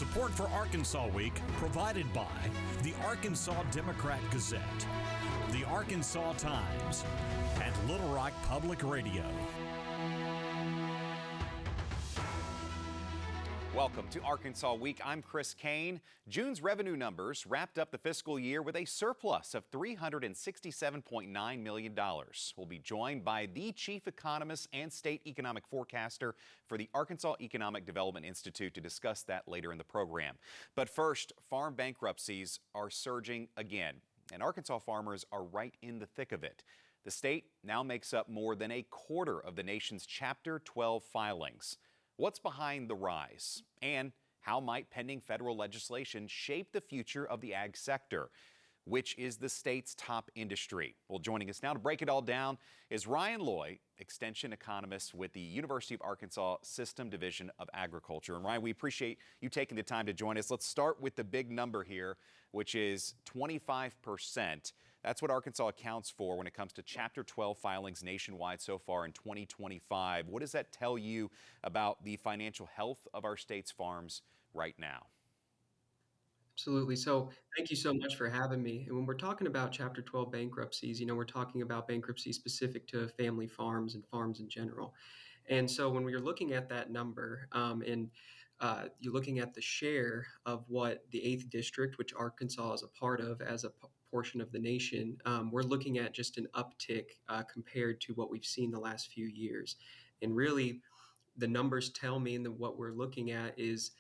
Support for Arkansas Week provided by the Arkansas Democrat-Gazette, the Arkansas Times, and Little Rock Public Radio. Welcome to Arkansas Week. I'm Chris Kane. June's revenue numbers wrapped up the fiscal year with a surplus of $367.9 million. We'll be joined by the chief economist and state economic forecaster for the Arkansas Economic Development Institute to discuss that later in the program. But first, farm bankruptcies are surging again, and Arkansas farmers are right in the thick of it. The state now makes up more than a quarter of the nation's Chapter 12 filings. What's behind the rise, and how might pending federal legislation shape the future of the ag sector, which is the state's top industry? Well, joining us now to break it all down is Ryan Loy, extension economist with the University of Arkansas System Division of Agriculture. And Ryan, we appreciate you taking the time to join us. Let's start with the big number here, which is 25%. That's what Arkansas accounts for when it comes to Chapter 12 filings nationwide so far in 2025. What does that tell you about the financial health of our state's farms right now? Absolutely. So thank you so much for having me. And when we're talking about Chapter 12 bankruptcies, we're talking about bankruptcy specific to family farms and farms in general. And so when we're looking at that number you're looking at the share of what the 8th District, which Arkansas is a part of as a portion of the nation, we're looking at just an uptick compared to what we've seen the last few years. And really, the numbers tell me that what we're looking at is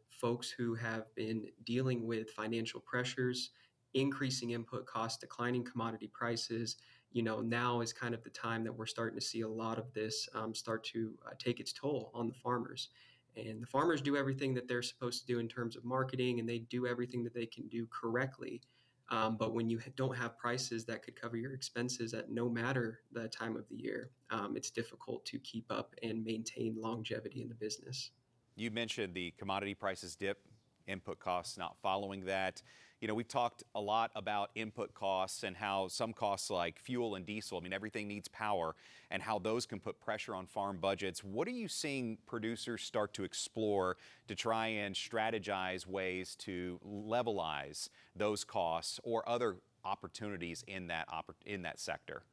folks who have been dealing with financial pressures, increasing input costs, declining commodity prices. Now is kind of the time that we're starting to see a lot of this start to take its toll on the farmers. And the farmers do everything that they're supposed to do in terms of marketing, and they do everything that they can do correctly. But when you don't have prices that could cover your expenses at no matter the time of the year, it's difficult to keep up and maintain longevity in the business. You mentioned the commodity prices dip, input costs not following that. We've talked a lot about input costs and how some costs like fuel and diesel, everything needs power, and how those can put pressure on farm budgets. What are you seeing producers start to explore to try and strategize ways to levelize those costs or other opportunities in that sector?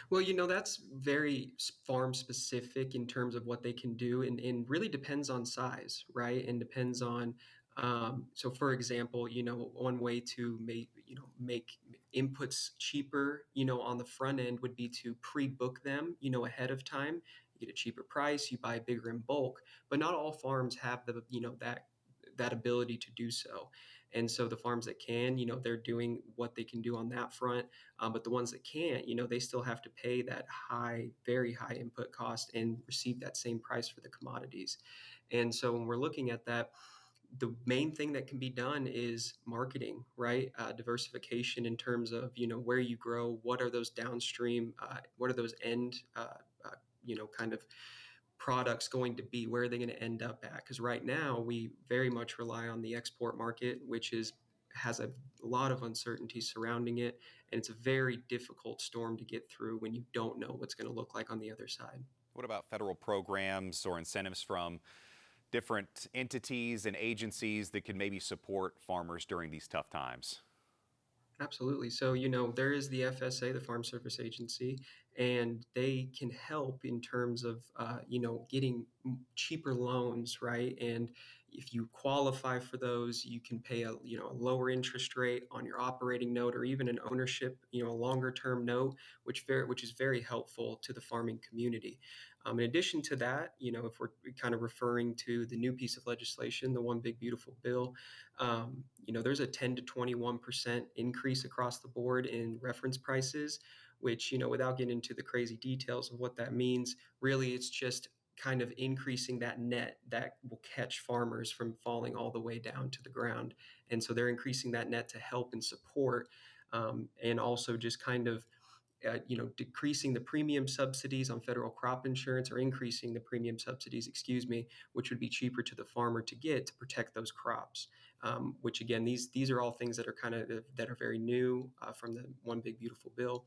Well, that's very farm specific in terms of what they can do, and really depends on size, right? And depends on, so for example, one way to make inputs cheaper, on the front end would be to pre-book them, ahead of time. You get a cheaper price, you buy bigger in bulk, but not all farms have that ability to do so. And so the farms that can, they're doing what they can do on that front. But the ones that can't, they still have to pay that very high input cost and receive that same price for the commodities. And so when we're looking at that, the main thing that can be done is marketing, right? Diversification in terms of, where you grow, what are those downstream, what are those end, kind of products going to be, where are they going to end up at? Because right now we very much rely on the export market, which has a lot of uncertainty surrounding it, and it's a very difficult storm to get through when you don't know what's going to look like on the other side. What about federal programs or incentives from different entities and agencies that could maybe support farmers during these tough times? Absolutely. So, there is the FSA, the Farm Service Agency, and they can help in terms of, getting cheaper loans, right? And if you qualify for those, you can pay a lower interest rate on your operating note, or even an ownership, a longer term note, which is very helpful to the farming community. In addition to that, if we're kind of referring to the new piece of legislation, the One Big Beautiful Bill, there's a 10 to 21% increase across the board in reference prices, which, without getting into the crazy details of what that means, really it's just kind of increasing that net that will catch farmers from falling all the way down to the ground. And so they're increasing that net to help and support, and also just kind of decreasing the premium subsidies on federal crop insurance, or increasing the premium subsidies, which would be cheaper to the farmer to get to protect those crops. Which again, these are all things that are that are very new from the One Big Beautiful Bill.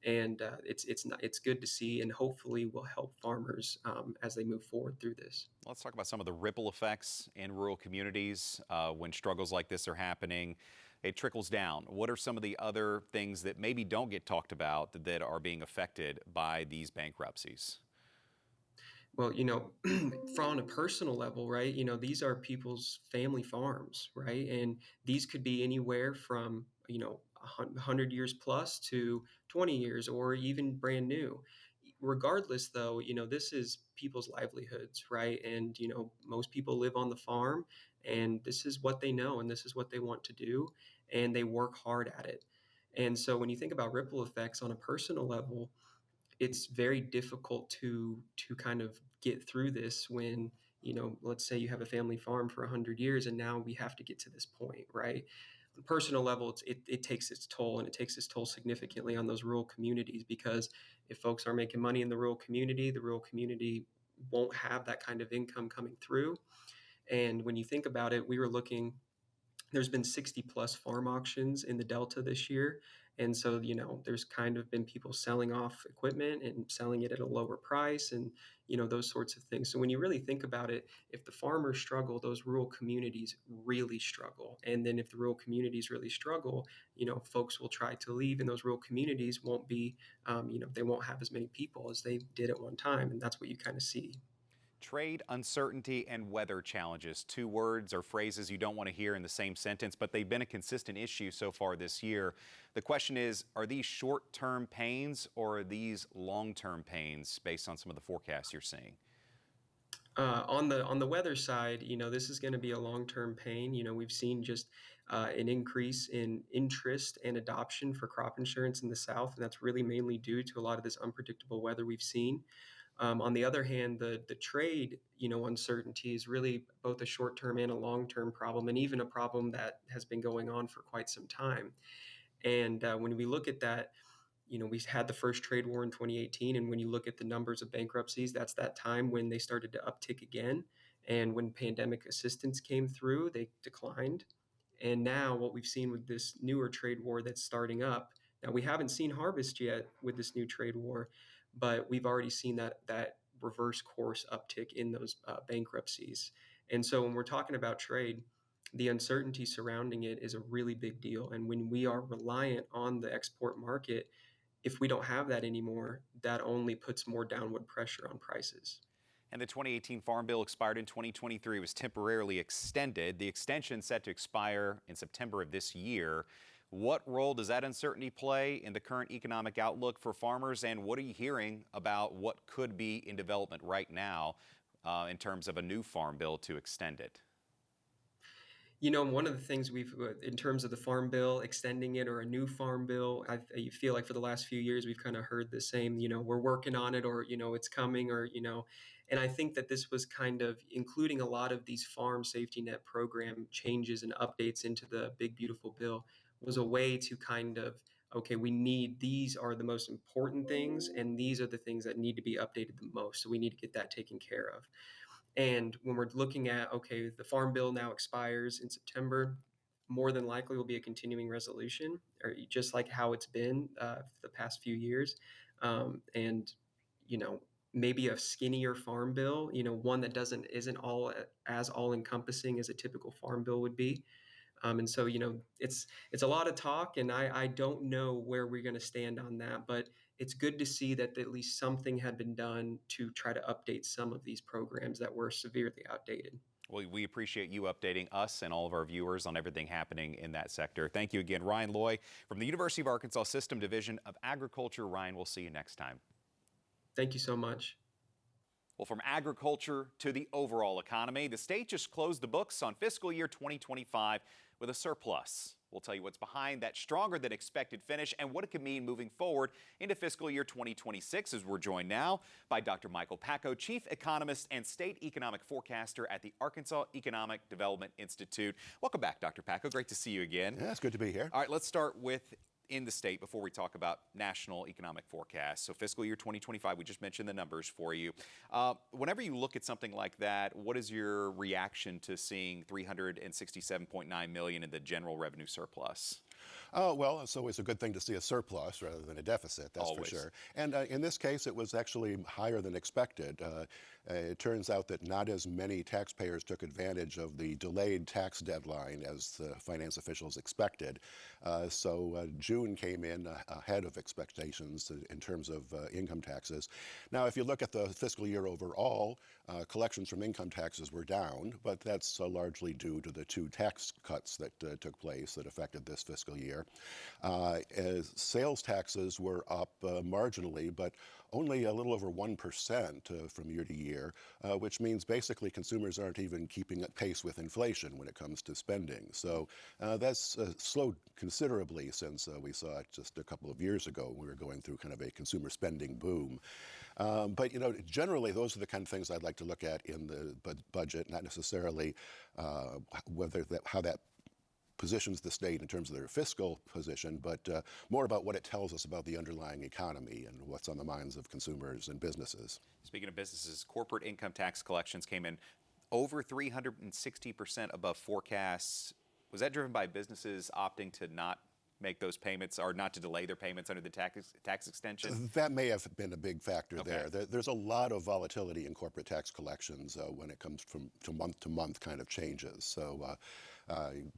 And it's good to see, and hopefully will help farmers as they move forward through this. Let's talk about some of the ripple effects in rural communities when struggles like this are happening. It trickles down. What are some of the other things that maybe don't get talked about that are being affected by these bankruptcies? Well, on a personal level, right? These are people's family farms, right? And these could be anywhere from 100 years plus to 20 years, or even brand new. Regardless, though, this is people's livelihoods, right? And most people live on the farm, and this is what they know, and this is what they want to do, and they work hard at it. And so when you think about ripple effects on a personal level, it's very difficult to kind of get through this when, let's say you have a family farm for 100 years, and now we have to get to this point, right? On a personal level, it takes its toll, and it takes its toll significantly on those rural communities, because if folks are making money in the rural community won't have that kind of income coming through. And when you think about it, there's been 60 plus farm auctions in the Delta this year. And so, there's kind of been people selling off equipment and selling it at a lower price, and, those sorts of things. So when you really think about it, if the farmers struggle, those rural communities really struggle. And then if the rural communities really struggle, folks will try to leave, and those rural communities won't be, they won't have as many people as they did at one time. And that's what you kind of see. Trade uncertainty and weather challenges, two words or phrases you don't want to hear in the same sentence, but they've been a consistent issue so far this year. The question is, are these short-term pains or are these long-term pains based on some of the forecasts you're seeing? On the weather side, this is going to be a long-term pain. We've seen just an increase in interest and adoption for crop insurance in the South, and that's really mainly due to a lot of this unpredictable weather we've seen. On the other hand, the trade, uncertainty is really both a short-term and a long-term problem, and even a problem that has been going on for quite some time. And when we look at that, we had the first trade war in 2018, and when you look at the numbers of bankruptcies, that's that time when they started to uptick again. And when pandemic assistance came through, they declined. And now what we've seen with this newer trade war that's starting up, now we haven't seen harvest yet with this new trade war, but we've already seen that reverse course uptick in those bankruptcies. And so when we're talking about trade, the uncertainty surrounding it is a really big deal. And when we are reliant on the export market, if we don't have that anymore, that only puts more downward pressure on prices. And the 2018 Farm Bill expired in 2023, was temporarily extended. The extension set to expire in September of this year. What role does that uncertainty play in the current economic outlook for farmers, and what are you hearing about what could be in development right now in terms of a new Farm Bill to extend it? One of the things in terms of the Farm Bill, extending it, or a new Farm Bill, I feel like for the last few years, we've kind of heard the same, we're working on it, or, it's coming, or, and I think that this was kind of including a lot of these farm safety net program changes and updates into the big, beautiful bill was a way to kind of, okay, these are the most important things, and these are the things that need to be updated the most. So we need to get that taken care of. And when we're looking at, okay, the Farm Bill now expires in September, more than likely will be a continuing resolution, or just like how it's been the past few years. And, maybe a skinnier Farm Bill, one that isn't as all encompassing as a typical Farm Bill would be. And so, it's a lot of talk, and I don't know where we're going to stand on that, but it's good to see that at least something had been done to try to update some of these programs that were severely outdated. Well, we appreciate you updating us and all of our viewers on everything happening in that sector. Thank you again, Ryan Loy from the University of Arkansas System Division of Agriculture. Ryan, we'll see you next time. Thank you so much. Well, from agriculture to the overall economy, the state just closed the books on fiscal year 2025 with a surplus. We'll tell you what's behind that stronger than expected finish and what it could mean moving forward into fiscal year 2026, as we're joined now by Dr. Michael Pakko, Chief Economist and State Economic Forecaster at the Arkansas Economic Development Institute. Welcome back, Dr. Pakko. Great to see you again. Yeah, it's good to be here. All right, let's start with in the state before we talk about national economic forecasts. So fiscal year 2025, we just mentioned the numbers for you. Whenever you look at something like that, what is your reaction to seeing $367.9 million in the general revenue surplus? Well, it's always a good thing to see a surplus rather than a deficit, that's Always. for sure. And in this case, it was actually higher than expected. It turns out that not as many taxpayers took advantage of the delayed tax deadline as the finance officials expected. So June came in ahead of expectations in terms of income taxes. Now, if you look at the fiscal year overall, collections from income taxes were down, but that's largely due to the two tax cuts that took place that affected this fiscal year. Sales taxes were up marginally, but only a little over 1% from year to year, which means basically consumers aren't even keeping at pace with inflation when it comes to spending. So that's slowed considerably since we saw it just a couple of years ago. We were going through kind of a consumer spending boom. But, you know, generally, those are the kind of things I'd like to look at in the budget, not necessarily how that positions the state in terms of their fiscal position, but more about what it tells us about the underlying economy and what's on the minds of consumers and businesses. Speaking of businesses, corporate income tax collections came in over 360% above forecasts. Was that driven by businesses opting to not make those payments or not to delay their payments under the tax extension? That may have been a big factor Okay. there. There's a lot of volatility in corporate tax collections when it comes to month kind of changes. So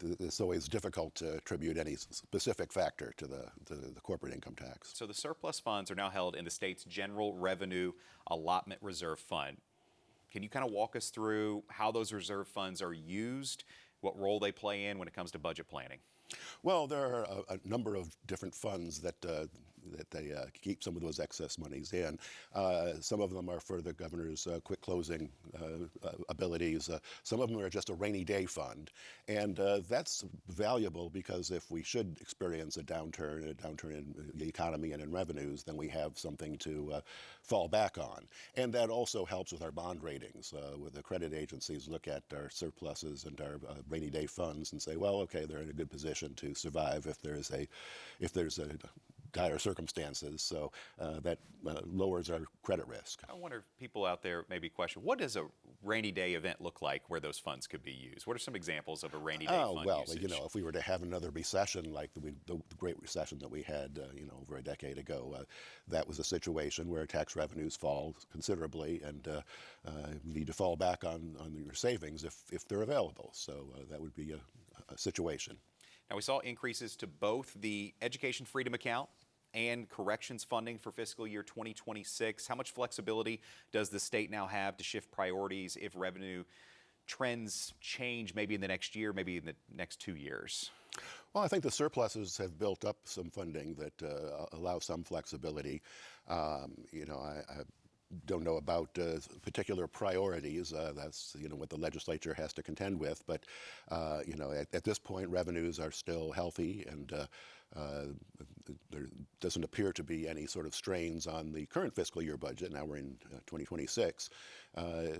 it's always difficult to attribute any specific factor to the corporate income tax. So the surplus funds are now held in the state's General Revenue Allotment Reserve Fund. Can you kind of walk us through how those reserve funds are used, what role they play in when it comes to budget planning? Well, there are a number of different funds that they keep some of those excess monies in. Some of them are for the governor's quick closing abilities. Some of them are just a rainy day fund. And that's valuable because if we should experience a downturn in the economy and in revenues, then we have something to fall back on. And that also helps with our bond ratings. With the credit agencies look at our surpluses and our rainy day funds and say, well, okay, they're in a good position to survive if there's a dire circumstances, so that lowers our credit risk. I wonder if people out there maybe question, what does a rainy day event look like where those funds could be used? What are some examples of a rainy day fund well, usage? you know, if we were to have another recession like the Great Recession that we had, over a decade ago, that was a situation where tax revenues fall considerably, and you need to fall back on your savings if they're available. So that would be a situation. Now, we saw increases to both the Education Freedom Account and corrections funding for fiscal year 2026. How much flexibility does the state now have to shift priorities if revenue trends change maybe in the next year, maybe in the next 2 years? Well, I think the surpluses have built up some funding that allow some flexibility. I don't know about particular priorities. That's what the legislature has to contend with. But at this point, revenues are still healthy, and there doesn't appear to be any sort of strains on the current fiscal year budget. Now we're in 2026.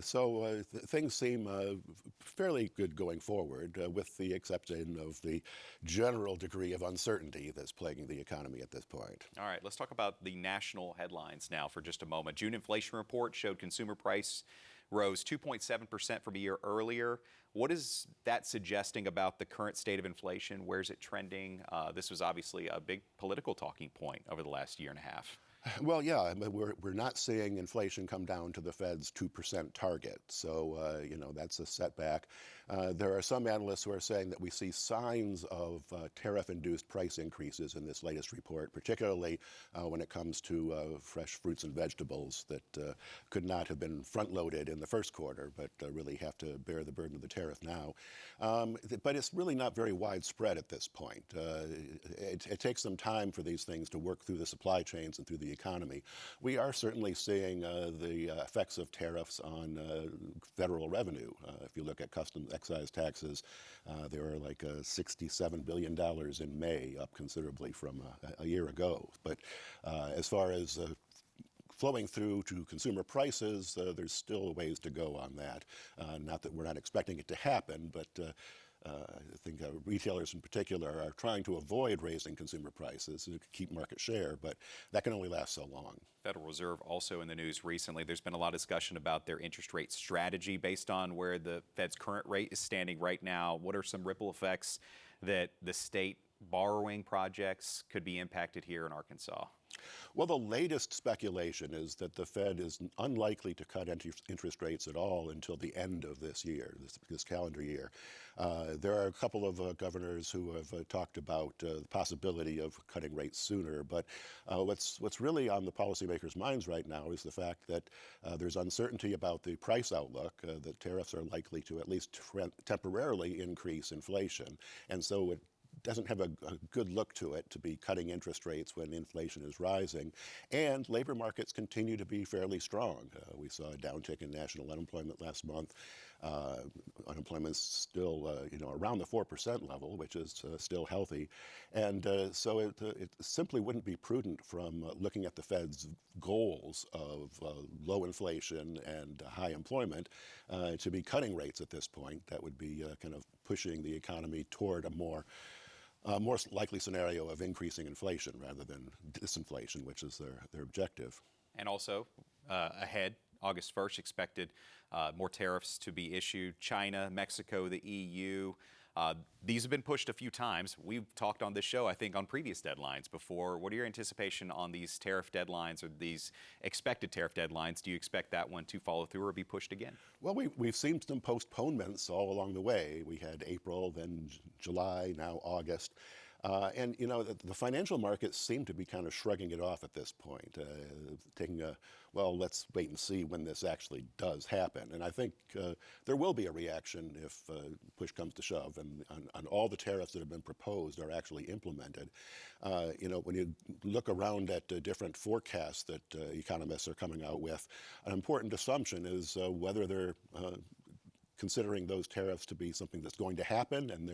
So things seem fairly good going forward, with the exception of the general degree of uncertainty that's plaguing the economy at this point. All right, let's talk about the national headlines now for just a moment. June inflation report showed consumer price rose 2.7% from a year earlier. What is that suggesting about the current state of inflation? Where's it trending? This was obviously a big political talking point over the last year and a half. Well, yeah, we're not seeing inflation come down to the Fed's 2% target. So, that's a setback. There are some analysts who are saying that we see signs of tariff-induced price increases in this latest report, particularly when it comes to fresh fruits and vegetables that could not have been front-loaded in the first quarter, but really have to bear the burden of the tariff now. But it's really not very widespread at this point. It takes some time for these things to work through the supply chains and through the economy. We are certainly seeing the effects of tariffs on federal revenue. If you look at customs excise taxes, they were like $67 billion in May, up considerably from a year ago. But as far as flowing through to consumer prices, there's still a ways to go on that. Not that we're not expecting it to happen, but I think retailers in particular are trying to avoid raising consumer prices to keep market share, but that can only last so long. Federal Reserve also in the news recently. There's been a lot of discussion about their interest rate strategy based on where the Fed's current rate is standing right now. What are some ripple effects that the state borrowing projects could be impacted here in Arkansas? Well, the latest speculation is that the Fed is unlikely to cut interest rates at all until the end of this year, this calendar year. There are a couple of governors who have talked about the possibility of cutting rates sooner, but what's really on the policymakers' minds right now is the fact that there's uncertainty about the price outlook, that tariffs are likely to at least temporarily increase inflation, and so it doesn't have a good look to it to be cutting interest rates when inflation is rising. And labor markets continue to be fairly strong. We saw a downtick in national unemployment last month. Unemployment's still around the 4% level, which is still healthy. And so it simply wouldn't be prudent from looking at the Fed's goals of low inflation and high employment to be cutting rates at this point. That would be kind of pushing the economy toward a more likely scenario of increasing inflation rather than disinflation, which is their objective. And also, ahead, August 1st, expected more tariffs to be issued. China, Mexico, the EU. These have been pushed a few times. We've talked on this show, I think, on previous deadlines before. What are your anticipation on these tariff deadlines or these expected tariff deadlines? Do you expect that one to follow through or be pushed again? Well, we've seen some postponements all along the way. We had April, then July, now August. And, the financial markets seem to be kind of shrugging it off at this point, taking let's wait and see when this actually does happen. And I think there will be a reaction if push comes to shove and all the tariffs that have been proposed are actually implemented. When you look around at different forecasts that economists are coming out with, an important assumption is whether they're considering those tariffs to be something that's going to happen and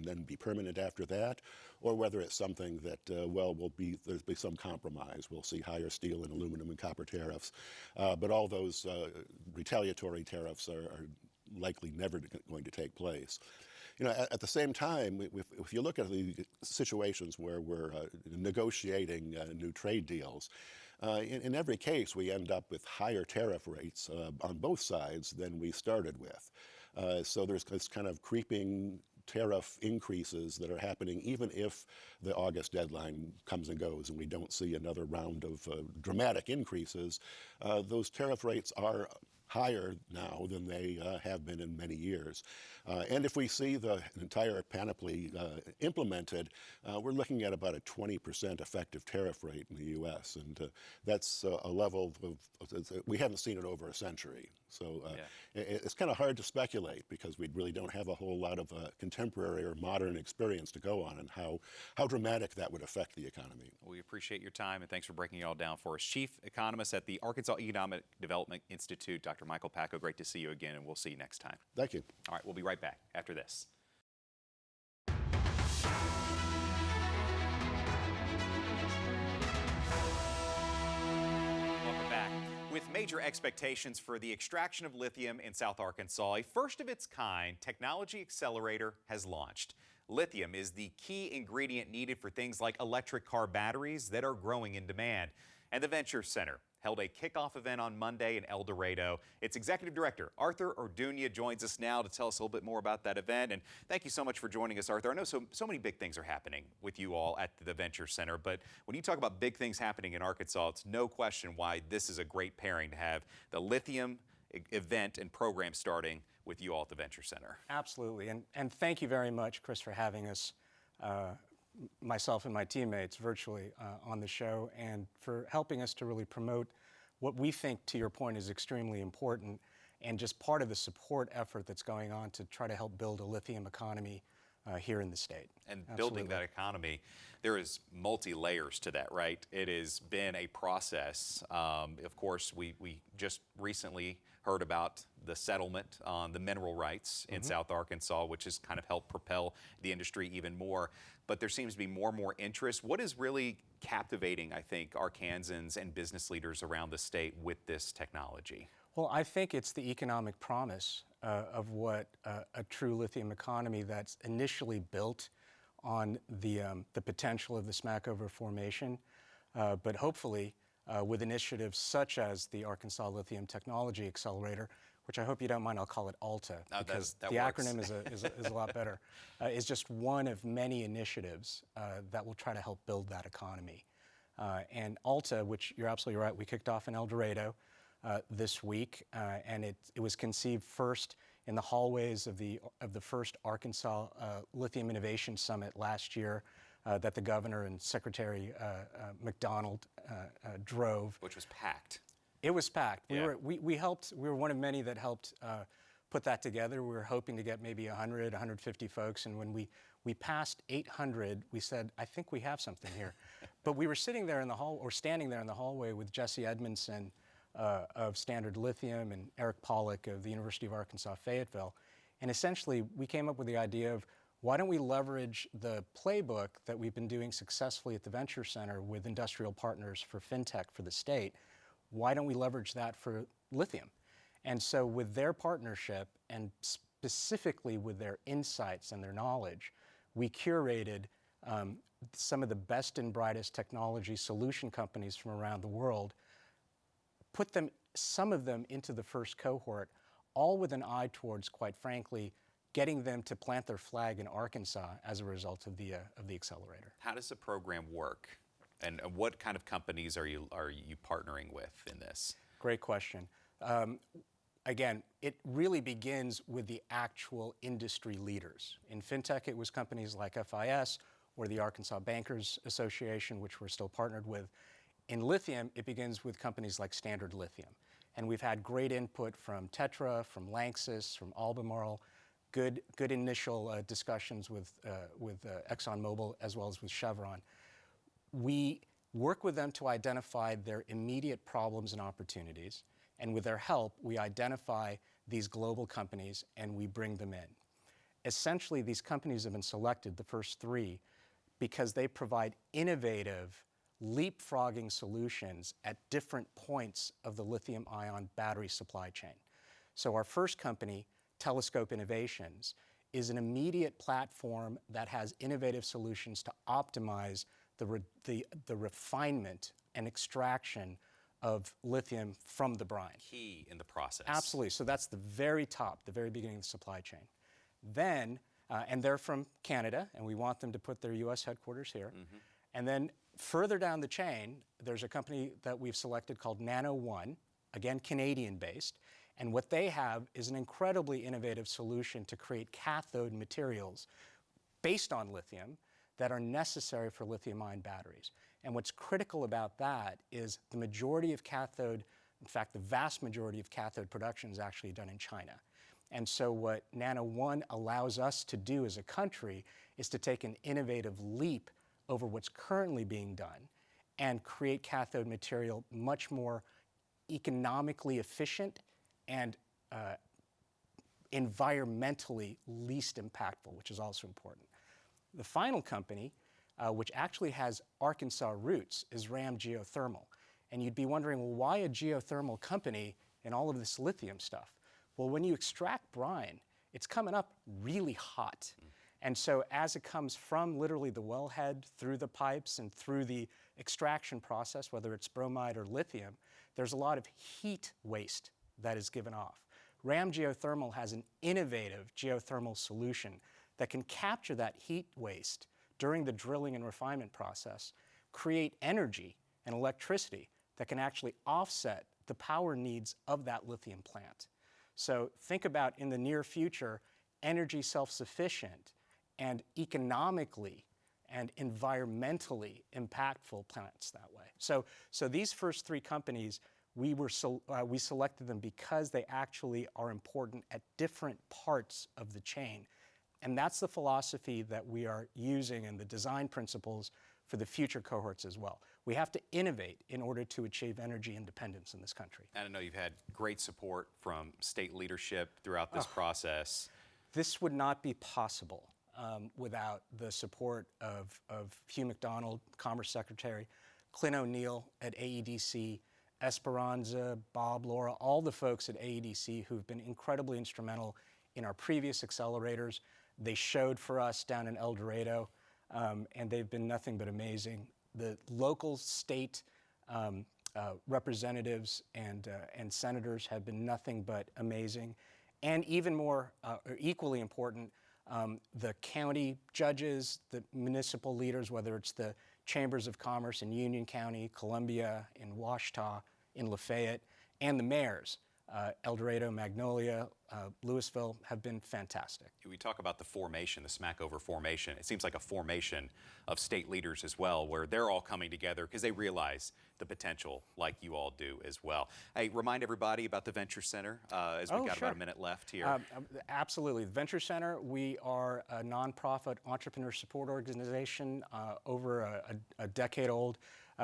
then be permanent after that, or whether it's something that there'll be some compromise. We'll see higher steel and aluminum and copper tariffs, but all those retaliatory tariffs are likely never going to take place. At the same time, if you look at the situations where we're negotiating new trade deals, in every case, we end up with higher tariff rates on both sides than we started with. So there's this kind of creeping tariff increases that are happening even if the August deadline comes and goes and we don't see another round of dramatic increases. Those tariff rates are higher now than they have been in many years. And if we see the entire panoply implemented, we're looking at about a 20% effective tariff rate in the U.S. And that's a level we haven't seen it over a century. So it's kind of hard to speculate because we really don't have a whole lot of contemporary or modern experience to go on and how dramatic that would affect the economy. We appreciate your time and thanks for breaking it all down for us. Chief Economist at the Arkansas Economic Development Institute, Dr. Michael Pakko, great to see you again, and we'll see you next time. Thank you. All right, we'll be right back after this. Welcome back. With major expectations for the extraction of lithium in South Arkansas, a first-of-its-kind technology accelerator has launched. Lithium is the key ingredient needed for things like electric car batteries that are growing in demand. And the Venture Center held a kickoff event on Monday in El Dorado. Its executive director, Arthur Orduña, joins us now to tell us a little bit more about that event. And thank you so much for joining us, Arthur. I know so many big things are happening with you all at the Venture Center, but when you talk about big things happening in Arkansas, it's no question why this is a great pairing to have the lithium event and program starting with you all at the Venture Center. Absolutely, and thank you very much, Chris, for having us, myself and my teammates, virtually on the show, and for helping us to really promote what we think, to your point, is extremely important and just part of the support effort that's going on to try to help build a lithium economy here in the state. And building that economy, there is multi-layers to that, right? It has been a process. Of course, we just recently heard about the settlement on the mineral rights in South Arkansas, which has kind of helped propel the industry even more. But there seems to be more and more interest. What is really captivating, I think, Arkansans and business leaders around the state with this technology? Well, I think it's the economic promise of what a true lithium economy that's initially built on the potential of the Smackover Formation, but hopefully with initiatives such as the Arkansas Lithium Technology Accelerator, which I hope you don't mind, I'll call it ALTA, because that the works. acronym is a lot better, is just one of many initiatives that will try to help build that economy. And ALTA, which you're absolutely right, we kicked off in El Dorado this week, and it was conceived first in the hallways of the first Arkansas Lithium Innovation Summit last year that the governor and Secretary McDonald drove. Which was packed. It was packed. Yeah. We helped. We were one of many that helped put that together. We were hoping to get maybe 100, 150 folks, and when we passed 800, we said, I think we have something here. But we were sitting there in the hall, or standing there in the hallway with Jesse Edmondson of Standard Lithium and Eric Pollock of the University of Arkansas Fayetteville, and essentially we came up with the idea of, why don't we leverage the playbook that we've been doing successfully at the Venture Center with industrial partners for fintech for the state? Why don't we leverage that for lithium? And so with their partnership, and specifically with their insights and their knowledge, we curated some of the best and brightest technology solution companies from around the world, put some of them into the first cohort, all with an eye towards, quite frankly, getting them to plant their flag in Arkansas as a result of the accelerator. How does the program work? And what kind of companies are you partnering with in this? Great question. Again, it really begins with the actual industry leaders. In fintech, it was companies like FIS or the Arkansas Bankers Association, which we're still partnered with. In lithium, it begins with companies like Standard Lithium. And we've had great input from Tetra, from Lanxess, from Albemarle, good initial discussions with ExxonMobil as well as with Chevron. We work with them to identify their immediate problems and opportunities, and with their help, we identify these global companies and we bring them in. Essentially, these companies have been selected, the first three, because they provide innovative, leapfrogging solutions at different points of the lithium-ion battery supply chain. So our first company, Telescope Innovations, is an immediate platform that has innovative solutions to optimize the refinement and extraction of lithium from the brine. Key in the process. Absolutely. So that's the very top, the very beginning of the supply chain. Then, and they're from Canada, and we want them to put their U.S. headquarters here. Mm-hmm. And then further down the chain, there's a company that we've selected called Nano One, again Canadian-based. And what they have is an incredibly innovative solution to create cathode materials based on lithium that are necessary for lithium-ion batteries. And what's critical about that is the majority of cathode, in fact, the vast majority of cathode production is actually done in China. And so what Nano One allows us to do as a country is to take an innovative leap over what's currently being done and create cathode material much more economically efficient and environmentally least impactful, which is also important. The final company, which actually has Arkansas roots, is RAM Geothermal. And you'd be wondering, well, why a geothermal company in all of this lithium stuff? Well, when you extract brine, it's coming up really hot. And so as it comes from literally the wellhead through the pipes and through the extraction process, whether it's bromide or lithium, there's a lot of heat waste that is given off. RAM Geothermal has an innovative geothermal solution that can capture that heat waste during the drilling and refinement process, create energy and electricity that can actually offset the power needs of that lithium plant. So think about, in the near future, energy self-sufficient and economically and environmentally impactful plants that way. So these first three companies, we selected them because they actually are important at different parts of the chain. And that's the philosophy that we are using in the design principles for the future cohorts as well. We have to innovate in order to achieve energy independence in this country. And I know you've had great support from state leadership throughout this process. This would not be possible without the support of Hugh McDonald, Commerce Secretary, Clint O'Neill at AEDC, Esperanza, Bob, Laura, all the folks at AEDC who've been incredibly instrumental in our previous accelerators. They showed for us down in El Dorado, and they've been nothing but amazing. The local, state representatives and senators have been nothing but amazing. And even more, or equally important, the county judges, the municipal leaders, whether it's the chambers of commerce in Union County, Columbia, in Ouachita, in Lafayette, and the mayors, El Dorado, Magnolia, Louisville, have been fantastic. We talk about the formation, the Smackover formation. It seems like a formation of state leaders as well, where they're all coming together because they realize the potential, like you all do as well. Hey, remind everybody about the Venture Center as we've got sure. about a minute left here. Absolutely. The Venture Center, we are a nonprofit entrepreneur support organization over a decade old.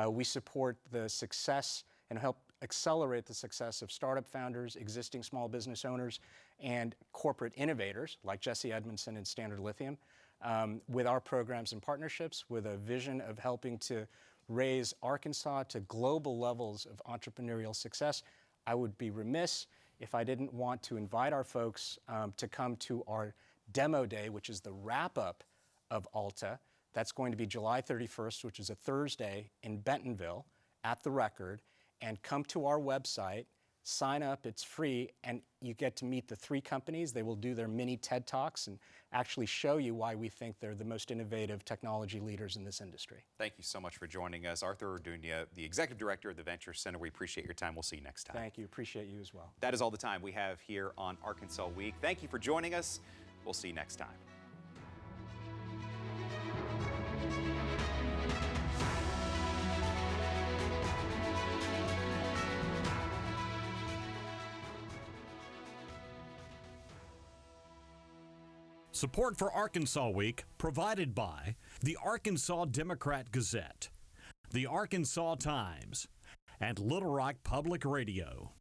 We support the success and help accelerate the success of startup founders, existing small business owners, and corporate innovators like Jesse Edmondson and Standard Lithium with our programs and partnerships, with a vision of helping to raise Arkansas to global levels of entrepreneurial success. I would be remiss if I didn't want to invite our folks to come to our demo day, which is the wrap-up of ALTA. That's going to be July 31st, which is a Thursday in Bentonville at the Record. And come to our website, sign up, it's free, and you get to meet the 3 companies. They will do their mini TED Talks and actually show you why we think they're the most innovative technology leaders in this industry. Thank you so much for joining us. Arthur Orduña, the Executive Director of the Venture Center. We appreciate your time. We'll see you next time. Thank you. Appreciate you as well. That is all the time we have here on Arkansas Week. Thank you for joining us. We'll see you next time. Support for Arkansas Week provided by the Arkansas Democrat Gazette, the Arkansas Times, and Little Rock Public Radio.